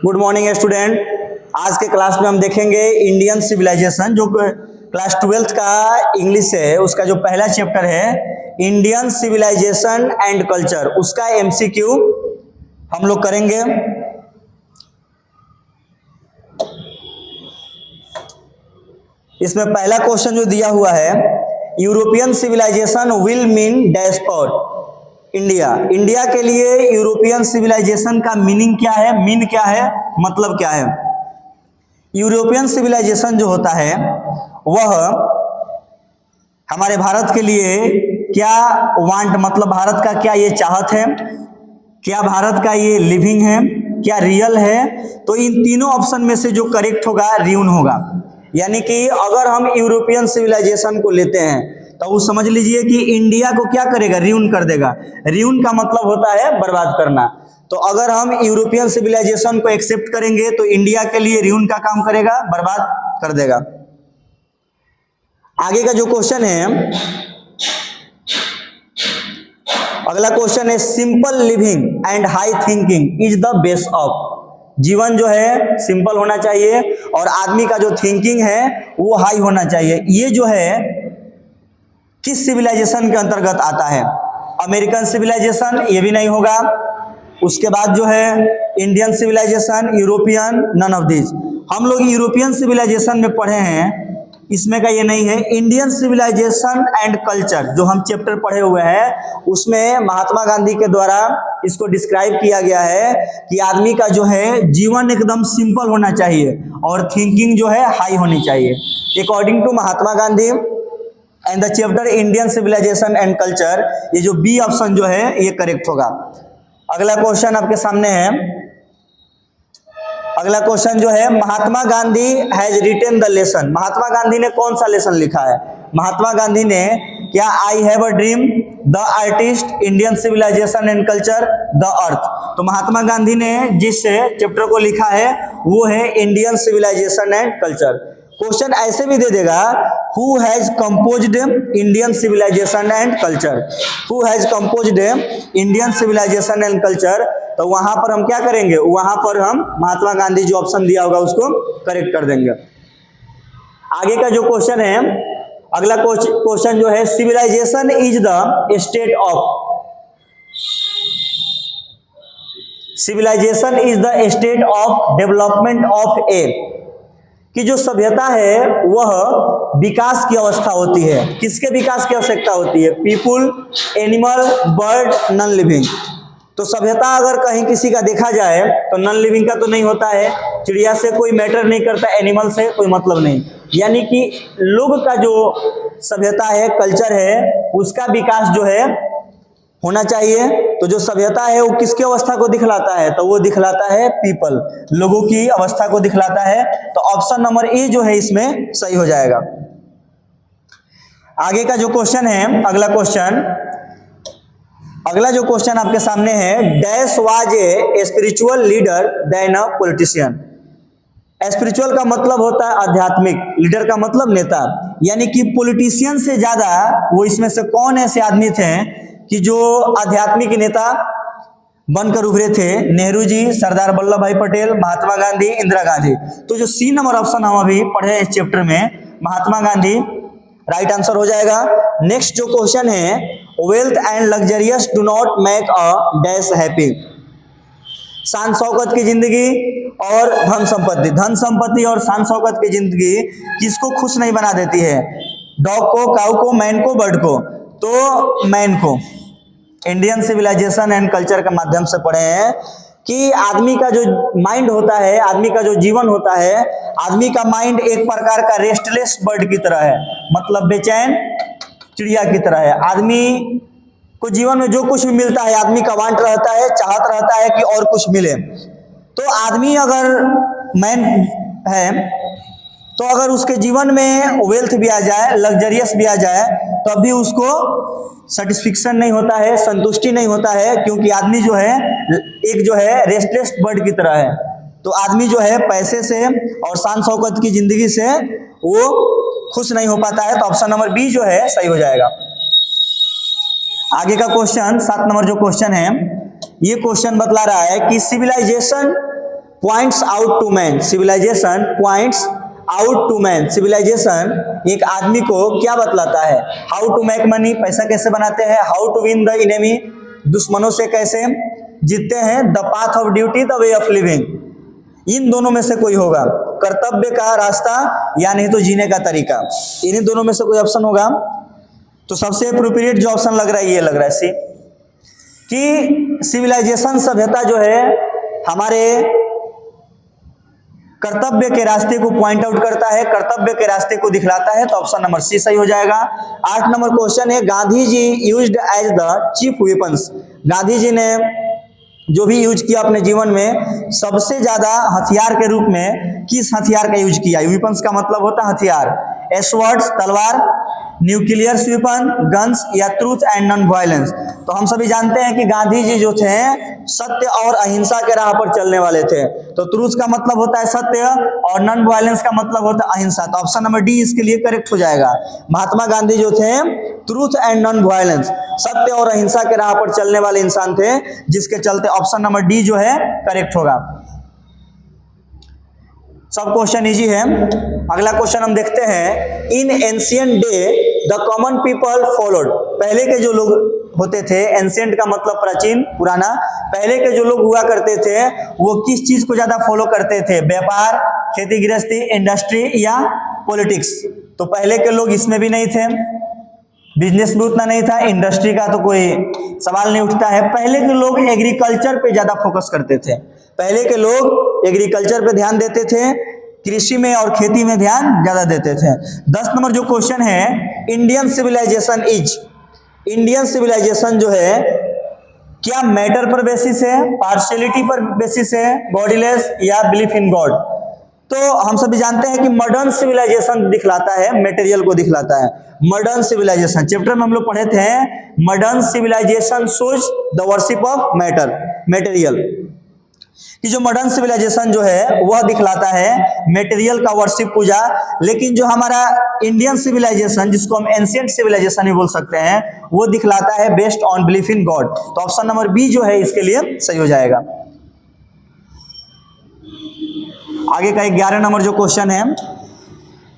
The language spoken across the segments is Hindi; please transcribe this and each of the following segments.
Good morning student. आज के क्लास में हम देखेंगे इंडियन सिविलाइजेशन, जो क्लास 12th का इंग्लिश है, उसका जो पहला चैप्टर है इंडियन सिविलाइजेशन एंड कल्चर, उसका एमसीक्यू हम लोग करेंगे। इसमें पहला क्वेश्चन जो दिया हुआ है, European civilization will mean dash for India. India के लिए यूरोपियन सिविलाइजेशन का मीनिंग क्या है, मीन क्या है, मतलब क्या है। यूरोपियन सिविलाइजेशन जो होता है वह हमारे भारत के लिए क्या वांट, मतलब भारत का क्या ये चाहत है, क्या भारत का ये लिविंग है, क्या रियल है। तो इन तीनों ऑप्शन में से जो करेक्ट होगा रियून होगा। यानी कि अगर हम यूरोपियन सिविलाइजेशन को लेते हैं तो वो समझ लीजिए कि इंडिया को क्या करेगा, रियून कर देगा। रियून का मतलब होता है बर्बाद करना। तो अगर हम यूरोपियन सिविलाइजेशन को एक्सेप्ट करेंगे तो इंडिया के लिए रियून का काम करेगा, बर्बाद कर देगा। आगे का जो क्वेश्चन है, अगला क्वेश्चन है simple living and high thinking is the base of. जीवन जो है सिंपल होना चाहिए और आदमी का जो थिंकिंग है वो हाई होना चाहिए। ये जो है किस सिविलाइजेशन के अंतर्गत आता है? अमेरिकन सिविलाइजेशन, ये भी नहीं होगा। उसके बाद जो है Indian civilization, European, none of this. हम लोग यूरोपियन सिविलाइजेशन में पढ़े हैं, इसमें का ये नहीं है। इंडियन सिविलाइजेशन एंड कल्चर जो हम चैप्टर पढ़े हुए हैं, उसमें महात्मा गांधी के द्वारा इसको डिस्क्राइब किया गया है कि आदमी का जो है जीवन एकदम सिंपल होना चाहिए और थिंकिंग जो है हाई होनी चाहिए। According to Mahatma Gandhi and the chapter Indian civilization and culture, ये जो बी ऑप्शन जो है ये करेक्ट होगा। अगला क्वेश्चन आपके सामने है। अगला क्वेश्चन जो है, Mahatma Gandhi has written the lesson. Mahatma Gandhi ने कौन सा लेसन लिखा है? महात्मा गांधी ने क्या I have a dream, the artist, Indian civilization and culture, the earth. तो महात्मा गांधी ने जिस चैप्टर को लिखा है वो है Indian civilization and culture. Question ऐसे भी दे देगा, who has composed Indian civilization and culture, who has composed Indian civilization and culture. तो वहां पर हम क्या करेंगे, वहां पर हम महात्मा गांधी जो ऑप्शन दिया होगा उसको करेक्ट कर देंगे। आगे का जो क्वेश्चन है, अगला क्वेश्चन जो है, civilisation is the state of, civilisation is the state of development of a, कि जो सभ्यता है वह विकास की अवस्था होती है। किसके विकास की आवश्यकता होती है? People, animal, bird, non living. तो सभ्यता अगर कहीं किसी का देखा जाए तो नॉन लिविंग का तो नहीं होता है, चिड़िया से कोई मैटर नहीं करता, एनिमल से कोई मतलब नहीं। यानी कि लोग का जो सभ्यता है, कल्चर है, उसका विकास जो है होना चाहिए। तो जो सभ्यता है वो किसकी अवस्था को दिखलाता है? तो वो दिखलाता है पीपल, लोगों की अवस्था को दिखलाता है। तो ऑप्शन नंबर ए जो है इसमें सही हो जाएगा। आगे का जो क्वेश्चन है, अगला जो क्वेश्चन आपके सामने है, dash was a spiritual leader then a politician. Spiritual का मतलब होता है आध्यात्मिक, लीडर का मतलब नेता। यानी कि पॉलिटिशियन से ज्यादा वो इसमें से कौन ऐसे आदमी थे कि जो आध्यात्मिक नेता बनकर उभरे थे? नेहरू जी, सरदार वल्लभ भाई पटेल, महात्मा गांधी, इंदिरा गांधी। तो जो सी नंबर ऑप्शन हम अभी पढ़े इस चैप्टर में, महात्मा गांधी राइट आंसर हो जाएगा। नेक्स्ट जो क्वेश्चन है, wealth and luxurious do not make a dash happy. शान शौकत की जिंदगी और धन संपत्ति, धन संपत्ति और शान शौकत की जिंदगी किसको खुश नहीं बना देती है? डॉग को, काऊ को, मैन को, बर्ड को? तो मैन को। इंडियन सिविलाइजेशन एंड कल्चर के माध्यम से पढ़े हैं कि आदमी का जो माइंड होता है, आदमी का जो जीवन होता है, आदमी का माइंड एक प्रकार का रेस्टलेस बर्ड की तरह है, मतलब बेचैन चिड़िया की तरह है। आदमी को जीवन में जो कुछ भी मिलता है, आदमी का वांट रहता है, चाहत रहता है कि और कुछ मिले। तो आदमी अगर मैन है तो अगर उसके जीवन में वेल्थ भी आ जाए, लग्जरियस भी आ जाए, तो अभी उसको सेटिस्फिक्शन नहीं होता है, संतुष्टि नहीं होता है, क्योंकि आदमी जो है एक जो है रेस्टलेस बर्ड की तरह है। तो आदमी जो है पैसे से और शान शौकत की जिंदगी से वो खुश नहीं हो पाता है, तो ऑप्शन नंबर बी जो है सही हो जाएगा। आगे का क्वेश्चन 7 नंबर जो क्वेश्चन है, ये क्वेश्चन बतला रहा है कि civilization points out to man, civilization points out to man, civilization एक आदमी को क्या बतलाता है? हाउ टू मेक मनी, पैसा कैसे बनाते हैं, how to win the enemy, दुश्मनों से कैसे जीतते हैं, the path of duty, the way of living, इन दोनों में से कोई होगा, कर्तव्य का रास्ता या नहीं तो जीने का तरीका, इन्हीं दोनों में से कोई ऑप्शन होगा। तो सबसे एप्रोप्रिएट जो ऑप्शन लग रहा है ये लग रहा है सी, कि सिविलाइजेशन सभ्यता जो है हमारे कर्तव्य के रास्ते को पॉइंट आउट करता है, कर्तव्य के रास्ते को दिखलाता है, तो ऑप्शन नंबर सी सही हो जाएगा। 8 नंबर क्वेश्चन है, Gandhi ji used as the chief weapons, Gandhi ji ने जो भी यूज किया अपने जीवन में सबसे ज्यादा हथियार के रूप में किस हथियार का यूज किया? वेपन्स का मतलब होता है हथियार, एस्वर्ड्स तलवार, न्यूक्लियर वेपन, गन्स, या ट्रूथ एंड नॉन वायलेंस। तो हम सभी जानते हैं कि गांधी जी जो थे सत्य और अहिंसा के राह पर चलने वाले थे, तो ट्रूथ का मतलब होता है सत्य और नॉन वायलेंस का मतलब होता है अहिंसा, तो ऑप्शन नंबर डी इसके लिए करेक्ट हो जाएगा। महात्मा गांधी जो थे ट्रूथ एंड नॉन वायलेंस, सत्य और अहिंसा के राह पर चलने वाले इंसान थे, जिसके चलते ऑप्शन नंबर डी जो है करेक्ट होगा। सब क्वेश्चन इजी है। अगला क्वेश्चन हम देखते हैं, इन ancient day the common people followed, पहले के जो लोग होते थे, एंशिएंट का मतलब प्राचीन पुराना, पहले के जो लोग हुआ करते थे वो किस चीज को ज्यादा फॉलो करते थे? व्यापार, खेती गृहस्थी, इंडस्ट्री या पॉलिटिक्स? तो पहले के लोग इसमें भी नहीं थे, बिजनेस भी उतना नहीं था, इंडस्ट्री का तो कोई सवाल नहीं उठता है। पहले के लोग एग्रीकल्चर पे ज्यादा फोकस करते थे, पहले के लोग एग्रीकल्चर पे ध्यान देते थे, कृषि में और खेती में ध्यान ज्यादा देते थे। 10 नंबर जो क्वेश्चन है, Indian civilization is, Indian civilization जो है क्या मैटर पर बेसिस है, पार्शियलिटी पर बेसिस है, गॉडलेस या बिलीफ इन गॉड? तो हम सभी जानते हैं कि मॉडर्न सिविलाइजेशन दिखलाता है, मटेरियल को दिखलाता है। मॉडर्न सिविलाइजेशन चैप्टर में हम लोग पढ़े थे, modern civilization shows the worship of matter, material, कि जो मॉडर्न सिविलाइजेशन जो है वह दिखलाता है मटेरियल का वर्शिप, पूजा। लेकिन जो हमारा इंडियन सिविलाइजेशन, जिसको हम एंशिएंट सिविलाइजेशन भी बोल सकते हैं, वो दिखलाता है based on belief in God, तो ऑप्शन नंबर बी जो है इसके लिए सही हो जाएगा। आगे का 11 नंबर जो क्वेश्चन है,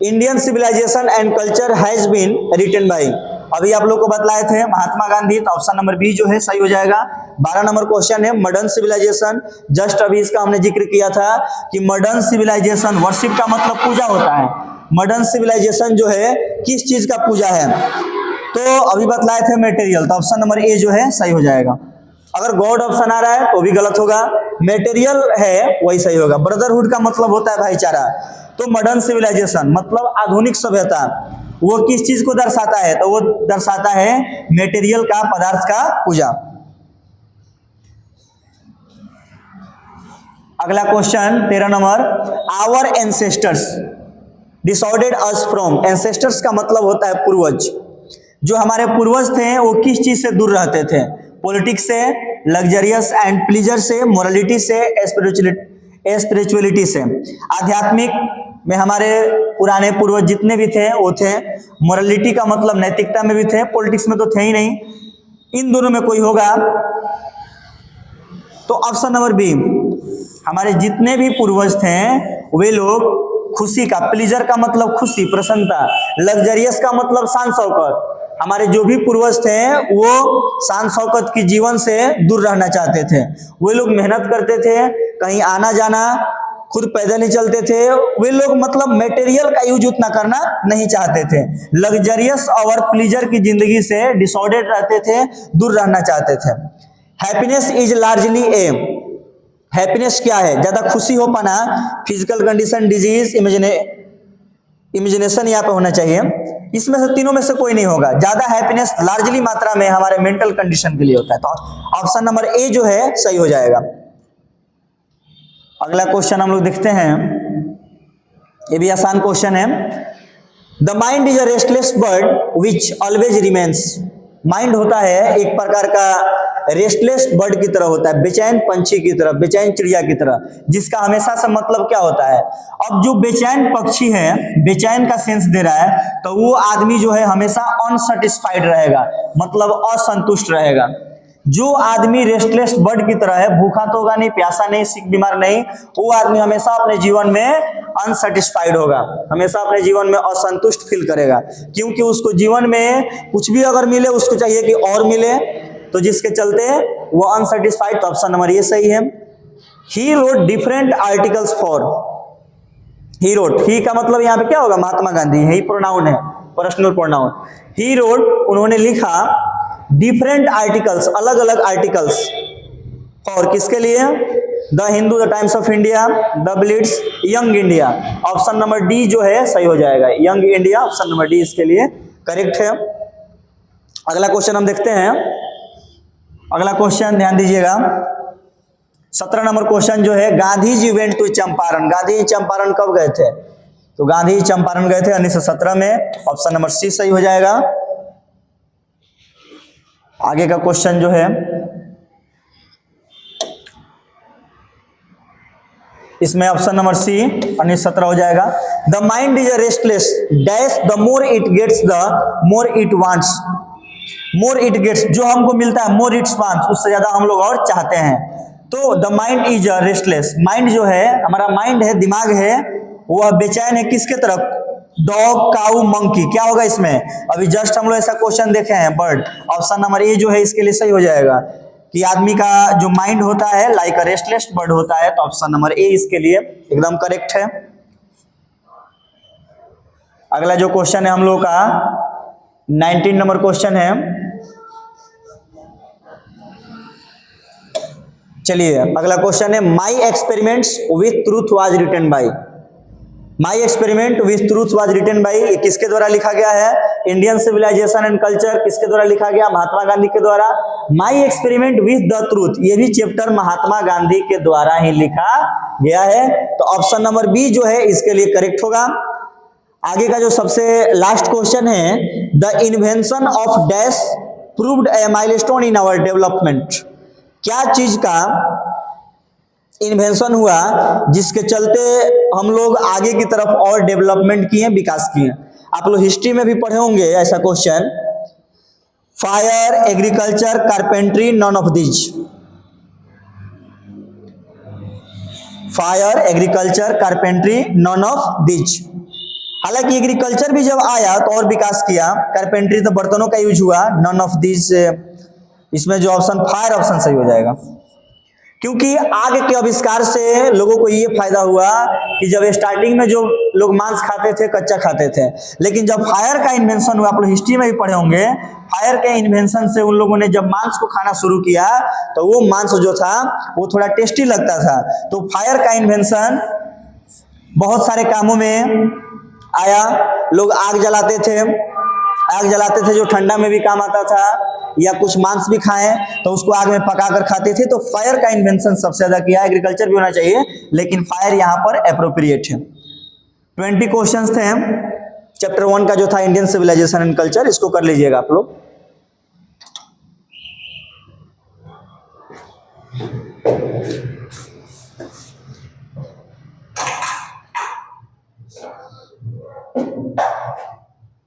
Indian civilization and culture has been written by, अभी आप लोग को बतलाए थे महात्मा गांधी, तो ऑप्शन नंबर बी जो है सही हो जाएगा। 12 नंबर क्वेश्चन है, मॉडर्न सिविलाइजेशन, जस्ट अभी इसका हमने जिक्र किया था कि मॉडर्न सिविलाइजेशन वर्शिप का मतलब पूजा होता है, मॉडर्न सिविलाइजेशन जो है किस चीज का पूजा है? तो अभी बतलाए थे मटेरियल, तो ऑप्शन नंबर ए जो है सही हो जाएगा। अगर गॉड ऑप्शन आ रहा है तो भी गलत होगा, मटेरियल है वही सही होगा। ब्रदरहुड का मतलब होता है भाईचारा, तो मॉडर्न सिविलाइजेशन मतलब आधुनिक सभ्यता, वो किस चीज को दर्शाता है? तो वो दर्शाता है मटेरियल का, पदार्थ का पूजा। अगला question 13 number, our ancestors disordered us from, ancestors का मतलब होता है पूर्वज, जो हमारे पूर्वज थे वो किस चीज से दूर रहते थे? पॉलिटिक्स से, लग्जरियस एंड प्लीजर से, मोरालिटी से, स्पिरिचुअलिटी से। आध्यात्मिक में हमारे पुराने पूर्वज जितने भी थे वो थे, मोरालिटी का मतलब नैतिकता में भी थे, पॉलिटिक्स में तो थे ही नहीं, इन दोनों में कोई होगा तो ऑप्शन नंबर बी, हमारे जितने भी पूर्वज थे वे लोग खुशी का, प्लीजर का मतलब खुशी, प्रसन्नता, लग्जरियस का मतलब शान शौकत, हमारे जो भी पूर्वज थे वो शान शौकत की जीवन से दूर रहना चाहते थे। वे लोग मेहनत करते थे, कहीं आना जाना, खुद पैदल नहीं चलते थे, वे लोग मतलब मटेरियल का यूज उतना करना नहीं चाहते थे, लग्जरियस और प्लीजर की जिंदगी से डिसऑर्डर्ड रहते थे, दूर रहना चाहते थे। Happiness is largely um, happiness क्या है? ज्यादा खुशी हो पाना, फिजिकल कंडीशन, डिजीज, इमेजिनेशन यहाँ पे होना चाहिए, इसमें से तीनों में से कोई नहीं होगा। ज्यादा हैप्पीनेस लार्जली मात्रा में हमारे मेंटल कंडीशन के लिए होता है, तो ऑप्शन नंबर ए जो है सही हो जाएगा। अगला क्वेश्चन हम लोग देखते हैं, ये भी आसान क्वेश्चन है। The mind is a restless bird which always remains, mind होता है एक प्रकार का रेस्टलेस बर्ड की तरह होता है, बेचैन पंछी की तरह, बेचैन चिड़िया की तरह, जिसका हमेशा से मतलब क्या होता है। अब जो बेचैन पक्षी है, बेचैन का सेंस दे रहा है, तो वो आदमी जो है हमेशा अनसेटिस्फाइड रहेगा, मतलब असंतुष्ट रहेगा। जो आदमी रेस्टलेस बर्ड की तरह है, भूखा तो होगा नहीं, प्यासा नहीं, सिक बीमार नहीं, वो आदमी हमेशा अपने जीवन में अनसेटिस्फाइड होगा, हमेशा अपने जीवन में असंतुष्ट फील करेगा, क्योंकि उसको जीवन में कुछ भी अगर मिले उसको चाहिए कि और मिले, तो जिसके चलते वो अनसेटिस्फाइड। तो ऑप्शन नंबर ये सही है। He wrote different articles for, he wrote, he का मतलब यहाँ पे क्या होगा, महात्मा गांधी, ही प्रोनाउन है, पर्सनल प्रोनाउन। ही रोट, उन्होंने लिखा डिफरेंट आर्टिकल्स, अलग अलग आर्टिकल्स, और किसके लिए, the Hindu, the times of India, the Blitz, young India. Option number D जो है सही हो जाएगा, young India, option number D इसके लिए करेक्ट है। अगला क्वेश्चन हम देखते हैं। अगला क्वेश्चन ध्यान दीजिएगा, 17 नंबर क्वेश्चन जो है, गांधी जी वेंट टू चंपारण। गांधी जी चंपारण कब गए थे, तो गांधी जी चंपारण गए थे 1917 में, ऑप्शन नंबर सी सही हो जाएगा। आगे का क्वेश्चन जो है, इसमें ऑप्शन नंबर सी 1917 हो जाएगा। The mind is restless dash, the more it gets the more it wants. More it gets, जो हमको मिलता है, मोर इट्स वांट्स, उससे ज्यादा हम लोग और चाहते हैं। तो the mind is restless, mind जो है, हमारा माइंड है, दिमाग है, वह बेचैन है किसके तरफ, डॉग, काऊ, मंकी। क्या होगा इसमें, अभी जस्ट हम लोग ऐसा क्वेश्चन देखे हैं, बर्ड। ऑप्शन नंबर ए जो है इसके लिए सही हो जाएगा, कि आदमी का जो माइंड होता है लाइक अ रेस्टलेस बर्ड होता है, तो ऑप्शन नंबर ए इसके लिए एकदम करेक्ट है। अगला जो क्वेश्चन है हम लोग का 19 नंबर क्वेश्चन है। चलिए अगला क्वेश्चन है, my experiments with truth was written by. My experiment with truth was written by, ये किसके द्वारा लिखा गया है, इंडियन सिविलाइजेशन एंड कल्चर, किसके द्वारा लिखा गया, महात्मा गांधी के द्वारा। माई एक्सपेरिमेंट विथ द ट्रूथ, ये भी चैप्टर महात्मा गांधी के द्वारा ही लिखा गया है, तो ऑप्शन नंबर बी जो है इसके लिए करेक्ट होगा। आगे का जो सबसे लास्ट क्वेश्चन है, the invention of dash proved a milestone in our development. क्या चीज का इन्वेंशन हुआ जिसके चलते हम लोग आगे की तरफ और डेवलपमेंट किए, विकास किए। आप लोग हिस्ट्री में भी पढ़े होंगे ऐसा question, fire, agriculture, carpentry, none of these. Fire, agriculture, carpentry, none of these. हालांकि एग्रीकल्चर भी जब आया तो और विकास किया, कारपेंट्री तो बर्तनों का यूज हुआ, नॉन ऑफ दीज इसमें जो ऑप्शन फायर ऑप्शन सही हो जाएगा, क्योंकि आग के आविष्कार से लोगों को ये फायदा हुआ कि जब स्टार्टिंग में जो लोग मांस खाते थे, कच्चा खाते थे, लेकिन जब फायर का इन्वेंशन हुआ, आप लोग हिस्ट्री में भी पढ़े होंगे, फायर के इन्वेंशन से उन लोगों ने जब मांस को खाना शुरू किया तो वो मांस जो था वो थोड़ा टेस्टी लगता था। तो फायर का इन्वेंशन बहुत सारे कामों में आया, लोग आग जलाते थे जो ठंडा में भी काम आता था, या कुछ मांस भी खाएं तो उसको आग में पका कर खाते थे। तो फायर का इन्वेंशन सबसे ज्यादा किया, एग्रीकल्चर भी होना चाहिए लेकिन फायर यहाँ पर एप्रोप्रिएट है। 20 क्वेश्चंस थे चैप्टर 1 का जो था इंडियन सिविलाइजेशन एंड कल्चर, इसको कर लीजिएगा आप लोग।